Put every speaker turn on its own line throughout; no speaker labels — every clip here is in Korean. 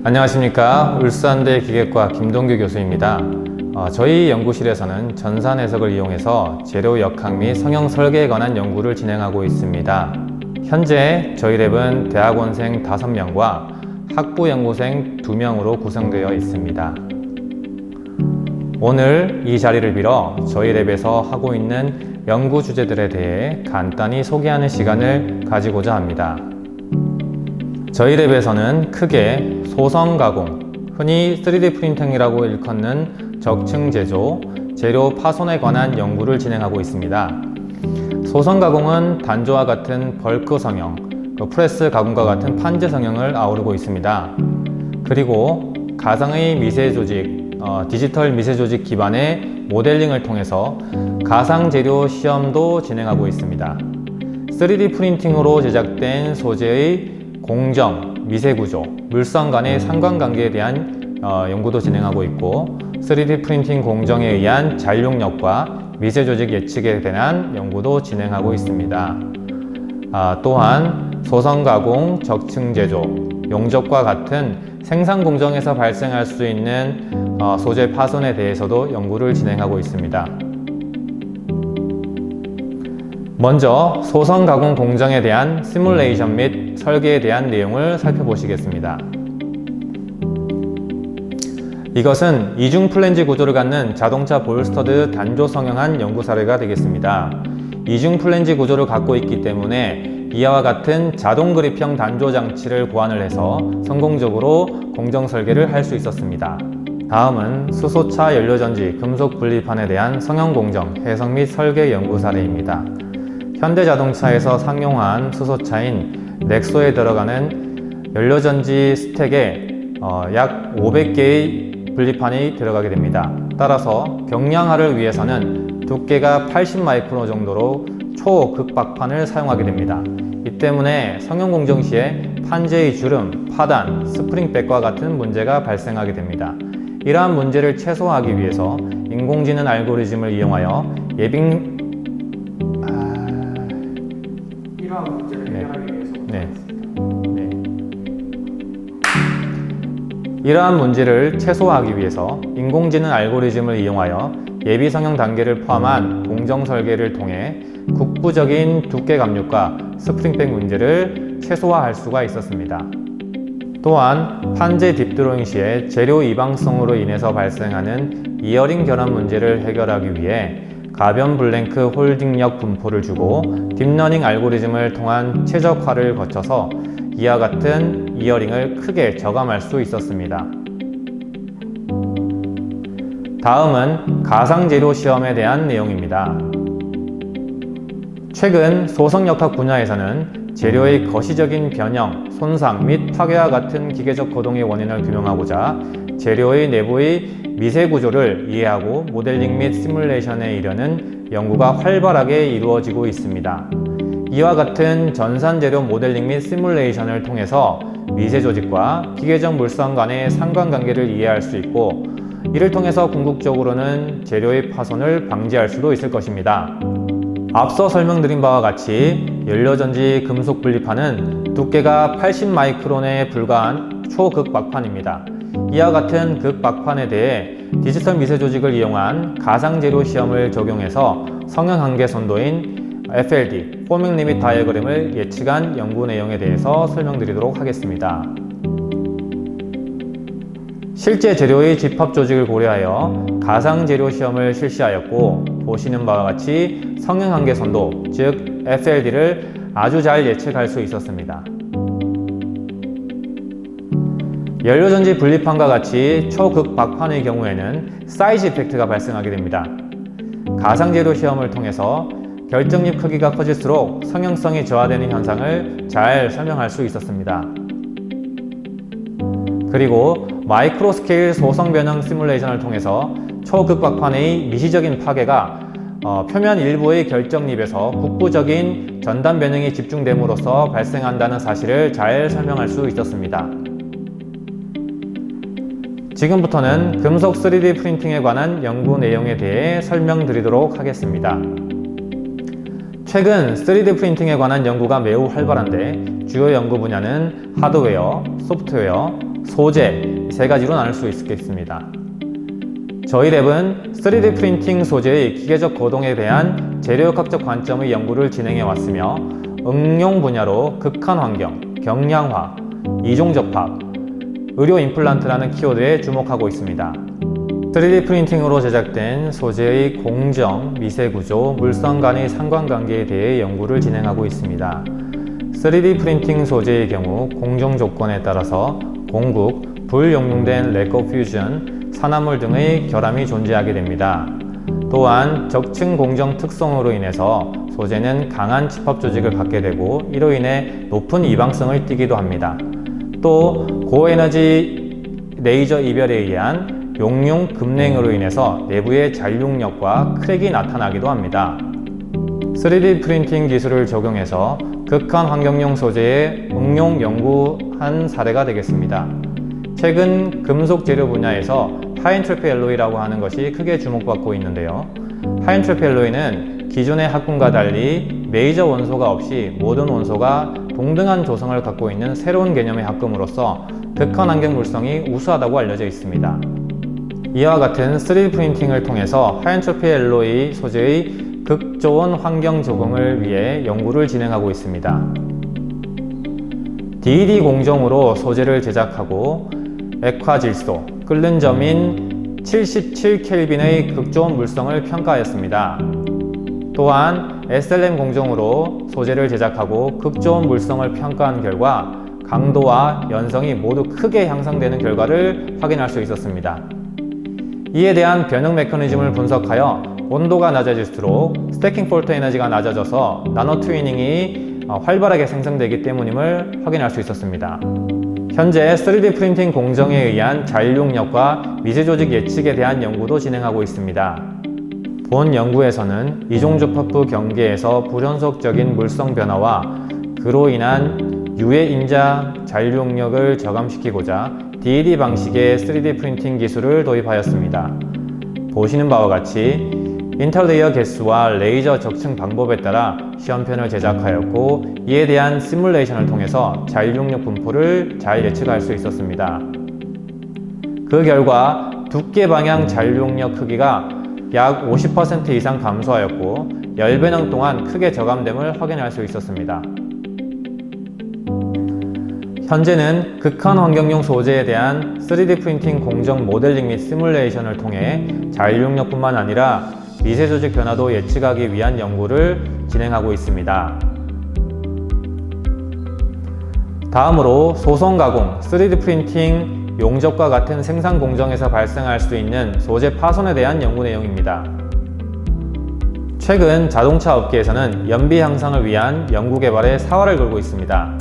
안녕하십니까. 울산대 기계과 김동규 교수입니다. 저희 연구실에서는 전산 해석을 이용해서 재료 역학 및 성형 설계에 관한 연구를 진행하고 있습니다. 현재 저희 랩은 대학원생 5명과 학부 연구생 2명으로 구성되어 있습니다. 오늘 이 자리를 빌어 저희 랩에서 하고 있는 연구 주제들에 대해 간단히 소개하는 시간을 가지고자 합니다. 저희 랩에서는 크게 소성 가공, 흔히 3D 프린팅이라고 일컫는 적층 제조, 재료 파손에 관한 연구를 진행하고 있습니다. 소성 가공은 단조와 같은 벌크 성형, 프레스 가공과 같은 판재 성형을 아우르고 있습니다. 그리고 가상의 미세 조직, 디지털 미세 조직 기반의 모델링을 통해서 가상 재료 시험도 진행하고 있습니다. 3D 프린팅으로 제작된 소재의 공정, 미세 구조, 물성 간의 상관관계에 대한 연구도 진행하고 있고 3D 프린팅 공정에 의한 잔력력과 미세 조직 예측에 대한 연구도 진행하고 있습니다. 또한 소성 가공, 적층 제조, 용접과 같은 생산 공정에서 발생할 수 있는 소재 파손에 대해서도 연구를 진행하고 있습니다. 먼저 소성 가공 공정에 대한 시뮬레이션 및 설계에 대한 내용을 살펴보시겠습니다. 이것은 이중 플랜지 구조를 갖는 자동차 볼스터드 단조 성형한 연구 사례가 되겠습니다. 이중 플랜지 구조를 갖고 있기 때문에 이와 같은 자동 그립형 단조 장치를 고안을 해서 성공적으로 공정 설계를 할 수 있었습니다. 다음은 수소차 연료전지 금속 분리판에 대한 성형 공정, 해석 및 설계 연구 사례입니다. 현대자동차에서 상용한 수소차인 넥소에 들어가는 연료전지 스택에 약 500개의 분리판이 들어가게 됩니다. 따라서 경량화를 위해서는 두께가 80마이크론 정도로 초극박판을 사용하게 됩니다. 이 때문에 성형 공정 시에 판재의 주름, 파단, 스프링백과 같은 문제가 발생하게 됩니다. 이러한 문제를 최소화하기 위해서 인공지능 알고리즘을 이용하여
이러한 문제를 해결하기 위해서
이러한 문제를 최소화하기 위해서 인공지능 알고리즘을 이용하여 예비 성형 단계를 포함한 공정 설계를 통해 국부적인 두께 감육과 스프링백 문제를 최소화할 수가 있었습니다. 또한 판재 딥드로잉 시에 재료 이방성으로 인해서 발생하는 이어링 결합 문제를 해결하기 위해 가변 블랭크 홀딩력 분포를 주고 딥러닝 알고리즘을 통한 최적화를 거쳐서 이와 같은 이어링을 크게 저감할 수 있었습니다. 다음은 가상재료 시험에 대한 내용입니다. 최근 소성역학 분야에서는 재료의 거시적인 변형, 손상 및 파괴와 같은 기계적 거동의 원인을 규명하고자 재료의 내부의 미세 구조를 이해하고 모델링 및 시뮬레이션에 이르는 연구가 활발하게 이루어지고 있습니다. 이와 같은 전산재료 모델링 및 시뮬레이션을 통해서 미세 조직과 기계적 물성 간의 상관관계를 이해할 수 있고 이를 통해서 궁극적으로는 재료의 파손을 방지할 수도 있을 것입니다. 앞서 설명드린 바와 같이 연료전지 금속 분리판은 두께가 80마이크론에 불과한 초극박판입니다. 이와 같은 극박판에 대해 디지털 미세 조직을 이용한 가상재료 시험을 적용해서 성형 한계 선도인 FLD, 포밍 리밋 다이어그램을 예측한 연구 내용에 대해서 설명드리도록 하겠습니다. 실제 재료의 집합 조직을 고려하여 가상재료 시험을 실시하였고 보시는 바와 같이 성형 한계 선도, 즉 FLD를 아주 잘 예측할 수 있었습니다. 연료전지 분리판과 같이 초극박판의 경우에는 사이즈 이펙트가 발생하게 됩니다. 가상재료 시험을 통해서 결정립 크기가 커질수록 성형성이 저하되는 현상을 잘 설명할 수 있었습니다. 그리고 마이크로 스케일 소성 변형 시뮬레이션을 통해서 초극박판의 미시적인 파괴가 표면 일부의 결정립에서 국부적인 전단 변형이 집중됨으로써 발생한다는 사실을 잘 설명할 수 있었습니다. 지금부터는 금속 3D 프린팅에 관한 연구 내용에 대해 설명드리도록 하겠습니다. 최근 3D 프린팅에 관한 연구가 매우 활발한데 주요 연구 분야는 하드웨어, 소프트웨어, 소재 세 가지로 나눌 수 있겠습니다. 저희 랩은 3D 프린팅 소재의 기계적 거동에 대한 재료역학적 관점의 연구를 진행해 왔으며 응용 분야로 극한 환경, 경량화, 이종 접합, 의료 임플란트라는 키워드에 주목하고 있습니다. 3D 프린팅으로 제작된 소재의 공정, 미세 구조, 물성 간의 상관관계에 대해 연구를 진행하고 있습니다. 3D 프린팅 소재의 경우 공정 조건에 따라서 공국, 불용융된 레커 퓨전, 산화물 등의 결함이 존재하게 됩니다. 또한 적층 공정 특성으로 인해서 소재는 강한 집합 조직을 갖게 되고 이로 인해 높은 이방성을 띠기도 합니다. 또 고에너지 레이저 이별에 의한 용융 급냉으로 인해서 내부의 잔륙력과 크랙이 나타나기도 합니다. 3D 프린팅 기술을 적용해서 극한 환경용 소재의 응용 연구한 사례가 되겠습니다. 최근 금속 재료 분야에서 하이엔트로피 엘로이라고 하는 것이 크게 주목받고 있는데요. 하이엔트로피 엘로이는 기존의 합금과 달리 메이저 원소가 없이 모든 원소가 동등한 조성을 갖고 있는 새로운 개념의 합금으로서 극한 환경 물성이 우수하다고 알려져 있습니다. 이와 같은 3D 프린팅을 통해서 하이엔트로피 엘로이 소재의 극좋은 환경 적응을 위해 연구를 진행하고 있습니다. DED 공정으로 소재를 제작하고 액화질소, 끓는 점인 77켈빈의 극좋은 물성을 평가하였습니다. 또한 SLM 공정으로 소재를 제작하고 극좋은 물성을 평가한 결과 강도와 연성이 모두 크게 향상되는 결과를 확인할 수 있었습니다. 이에 대한 변형 메커니즘을 분석하여 온도가 낮아질수록 스태킹 폴트 에너지가 낮아져서 나노 트위닝이 활발하게 생성되기 때문임을 확인할 수 있었습니다. 현재 3D 프린팅 공정에 의한 잔륙력과 미세 조직 예측에 대한 연구도 진행하고 있습니다. 본 연구에서는 이종접합부 경계에서 불연속적인 물성 변화와 그로 인한 유해 인자 잔륙력을 저감시키고자 DED 방식의 3D 프린팅 기술을 도입하였습니다. 보시는 바와 같이 인터레이어 개수와 레이저 적층 방법에 따라 시험편을 제작하였고 이에 대한 시뮬레이션을 통해서 잔륙력 분포를 잘 예측할 수 있었습니다. 그 결과 두께 방향 잔륙력 크기가 약 50% 이상 감소하였고 10배능 동안 크게 저감됨을 확인할 수 있었습니다. 현재는 극한 환경용 소재에 대한 3D 프린팅 공정 모델링 및 시뮬레이션을 통해 잔륙력뿐만 아니라 미세 조직 변화도 예측하기 위한 연구를 진행하고 있습니다. 다음으로 소성 가공, 3D 프린팅 용접과 같은 생산 공정에서 발생할 수 있는 소재 파손에 대한 연구 내용입니다. 최근 자동차 업계에서는 연비 향상을 위한 연구 개발에 사활을 걸고 있습니다.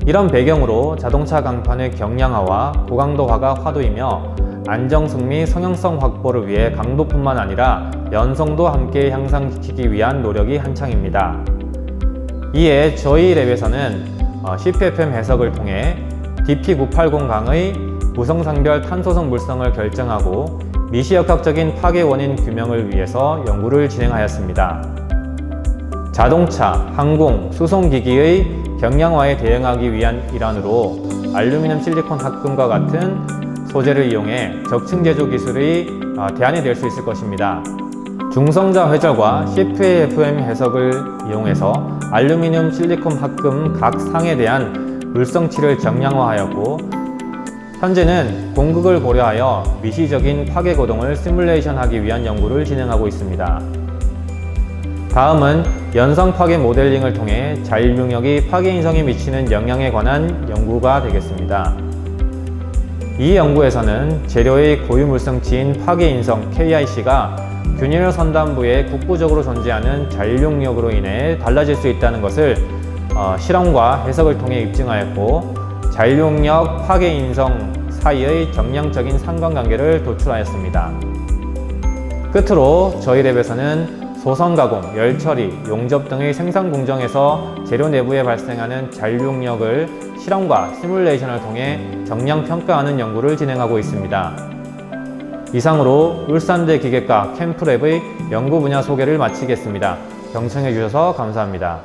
이런 배경으로 자동차 강판의 경량화와 고강도화가 화두이며 안정성 및 성형성 확보를 위해 강도뿐만 아니라 연성도 함께 향상시키기 위한 노력이 한창입니다. 이에 저희 랩에서는 CPFM 해석을 통해 DP980강의 구성상별 탄소성 물성을 결정하고 미시역학적인 파괴 원인 규명을 위해서 연구를 진행하였습니다. 자동차, 항공, 수송기기의 경량화에 대응하기 위한 일환으로 알루미늄 실리콘 합금과 같은 소재를 이용해 적층 제조 기술의 대안이 될 수 있을 것입니다. 중성자 회절과 CPFM 해석을 이용해서 알루미늄 실리콘 합금 각 상에 대한 물성치를 정량화하였고 현재는 공극을 고려하여 미시적인 파괴 고동을 시뮬레이션하기 위한 연구를 진행하고 있습니다. 다음은 연성 파괴 모델링을 통해 잔륙력이 파괴 인성에 미치는 영향에 관한 연구가 되겠습니다. 이 연구에서는 재료의 고유 물성치인 파괴 인성 KIC가 균열 선단부에 국부적으로 존재하는 잔륙력으로 인해 달라질 수 있다는 것을 실험과 해석을 통해 입증하였고 잔륙력, 파괴 인성 사이의 정량적인 상관관계를 도출하였습니다. 끝으로 저희 랩에서는 소성 가공, 열 처리, 용접 등의 생산 공정에서 재료 내부에 발생하는 잔륙력을 실험과 시뮬레이션을 통해 정량 평가하는 연구를 진행하고 있습니다. 이상으로 울산대 기계과 캠프랩의 연구 분야 소개를 마치겠습니다. 경청해 주셔서 감사합니다.